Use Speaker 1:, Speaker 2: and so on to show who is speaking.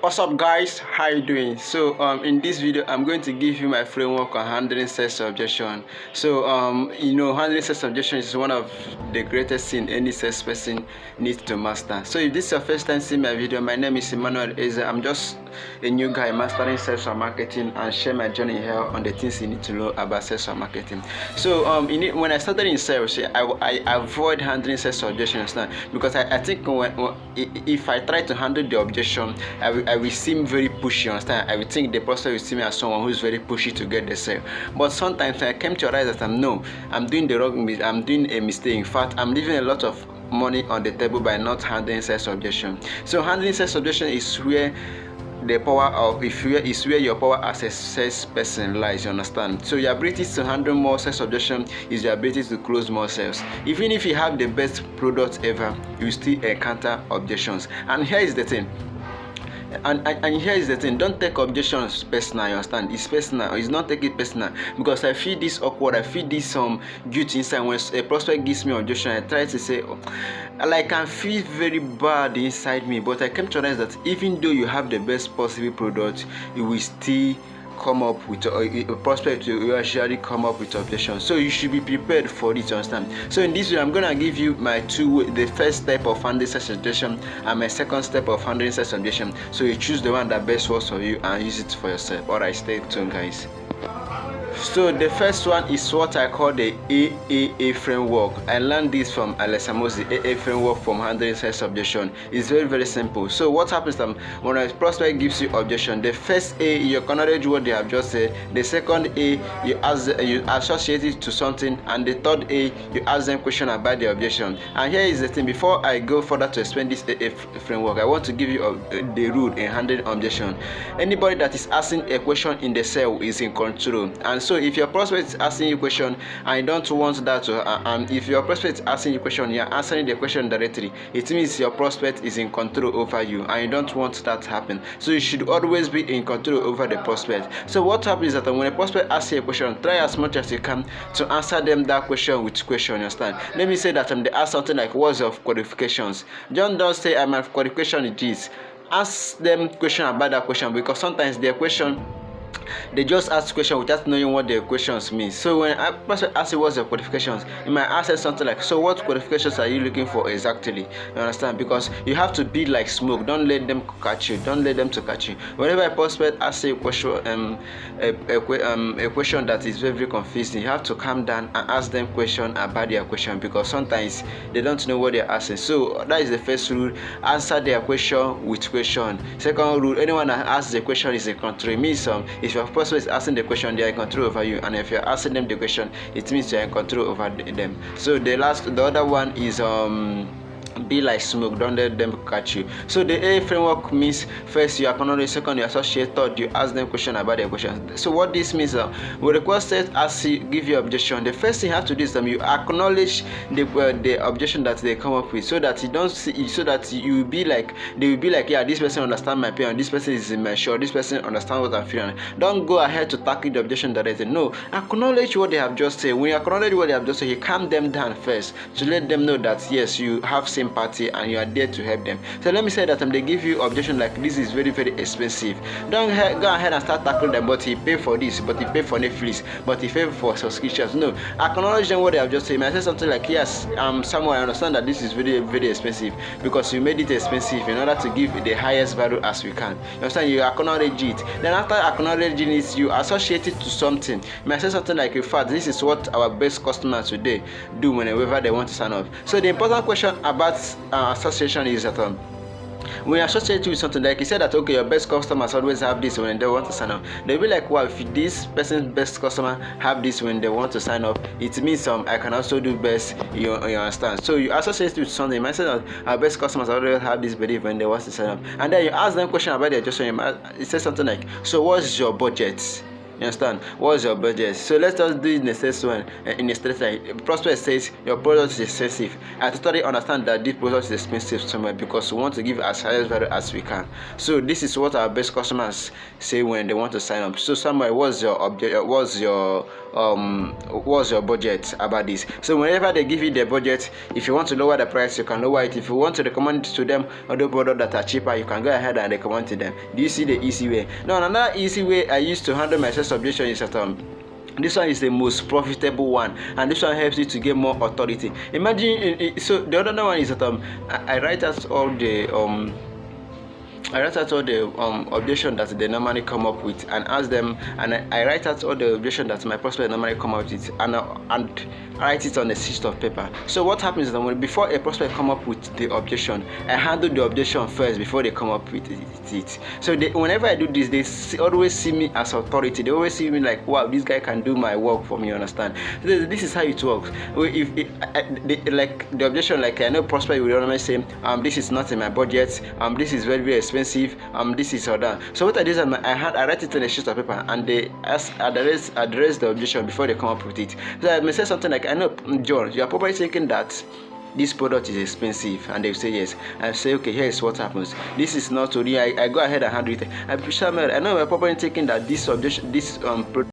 Speaker 1: What's up guys, how you doing? So in this video I'm going to give you my framework on handling sales objection. So handling sales objection is one of the greatest thing any salesperson needs to master. So if this is your first time seeing my video, my name is Emmanuel Ezeh. I'm just a new guy mastering sales and marketing and share my journey here on the things you need to know about sales and marketing. So when I started in sales, I avoid handling sales objections now because I think if I try to handle the objection, I will seem very pushy, understand? I will think the prospect will see me as someone who is very pushy to get the sale. But sometimes I came to realize that I'm doing a mistake. In fact, I'm leaving a lot of money on the table by not handling sales objection. So handling sales objection is where the power of is where your power as a salesperson lies, you understand? So your ability to handle more sales objection is your ability to close more sales. Even if you have the best product ever, you still encounter objections. And here is the thing. And here is the thing, don't take objections personal, you understand? It's personal, it's not take it personal, because I feel this awkward, I feel this guilt inside when a prospect gives me objection. I try to say, like, I feel very bad inside me, but I came to realize that even though you have the best possible product, you will still come up with a prospect will actually come up with objections. So you should be prepared for it, you understand? So in this video I'm gonna give you my the first step of handling such objection and my second step of handling such objection. So you choose the one that best works for you and use it for yourself. Alright, stay tuned guys. So the first one is what I call the AAA framework. I learned this from Alessamosi, AA framework from handling sales objection. It's very simple. So what happens when a prospect gives you objection, the first A, you acknowledge what they have just said. The second A, you associate it to something, and the third A, you ask them question about the objection. And here is the thing, before I go further to explain this AA framework, I want to give you the rule in handling objection. Anybody that is asking a question in the sale is in control. And so if your prospect is asking you a question and you don't want that to if your prospect is asking you a question, you're answering the question directly, it means your prospect is in control over you and you don't want that to happen. So you should always be in control over the prospect. So what happens is that when a prospect asks you a question, try as much as you can to answer them that question with question, you understand? Let me say that they ask something like, what's your qualifications? Don't say my qualification is this. Ask them question about that question, because sometimes their question, they just ask question without knowing what their questions mean. So when a person asks you what's your qualifications, you might ask something like, so what qualifications are you looking for exactly? You understand? Because you have to be like smoke. Don't let them catch you. Don't let them to catch you. Whenever a prospect asks you a question, a question that is very confusing, you have to calm down and ask them question about their question, because sometimes they don't know what they're asking. So that is the first rule. Answer their question with question. Second rule, anyone that asks the question is in control. It means if your prospect is asking the question, they are in control over you, and if you're asking them the question, it means you're in control over them. So the other one is be like smoke, don't let them catch you. So the A framework means first you acknowledge, second you associate, third you ask them question about their question. So what this means, when the requested as you give your objection, the first thing you have to do is you acknowledge the objection that they come up with, so that you don't see, so that you will be like, they will be like, yeah, this person understand my pain, this person is immature, this person understand what I'm feeling. Don't go ahead to tackle the objection directly. No, acknowledge what they have just said. When you acknowledge what they have just said, you calm them down first to let them know that yes, you have sympathy and you are there to help them. So let me say that they give you objection like, this is very expensive. Don't go ahead and start tackling them, but he pay for this, but he pay for Netflix, but he pay for subscriptions. No, acknowledge them what they have just said. I say something like, yes, someone, I understand that this is very expensive, because you made it expensive in order to give the highest value as we can. You understand? You acknowledge it. Then after acknowledging it, you associate it to something. You might say something like, in fact, this is what our best customers today do whenever they want to sign up. So the important question about association is that when you associate with something, like you said that, okay, your best customers always have this when they want to sign up, they'll be like, wow, if this person's best customer have this when they want to sign up, it means I can also do best. You understand? So you associate with something. You might say that our best customers always have this belief when they want to sign up, and then you ask them question about their adjustment. You say something like, so what's your budget? You understand? What's your budget? So let's just do in the first one. In the straight line, prospect says your product is expensive. I totally understand that this product is expensive somewhere because we want to give as highest value as we can. So this is what our best customers say when they want to sign up. So Samuel, what's your object? What's your budget about this? So whenever they give you the budget, if you want to lower the price, you can lower it. If you want to recommend to them other products that are cheaper, you can go ahead and recommend to them. Do you see the easy way? Now another easy way I used to handle my sales objection is that this one is the most profitable one, and this one helps you to get more authority. Imagine, so the other one is that I write out all the objection that they normally come up with and ask them, and I write out all the objection that my prospect normally come up with and write it on a sheet of paper. So what happens is that before a prospect come up with the objection, I handle the objection first before they come up with it. So whenever I do this, they always see me as authority. They always see me like, wow, this guy can do my work for me. You understand? So this is how it works. Like the objection, like I know prospect will normally say, this is not in my budget. This is very, very expensive. This is or that. So what I do is I write it on a sheet of paper, and they address the objection before they come up with it. So I may say something like, I know, John, you are probably thinking that this product is expensive, and they say yes. I say, okay, here's what happens. This is not only I go ahead and handle it. I know you're probably thinking that this product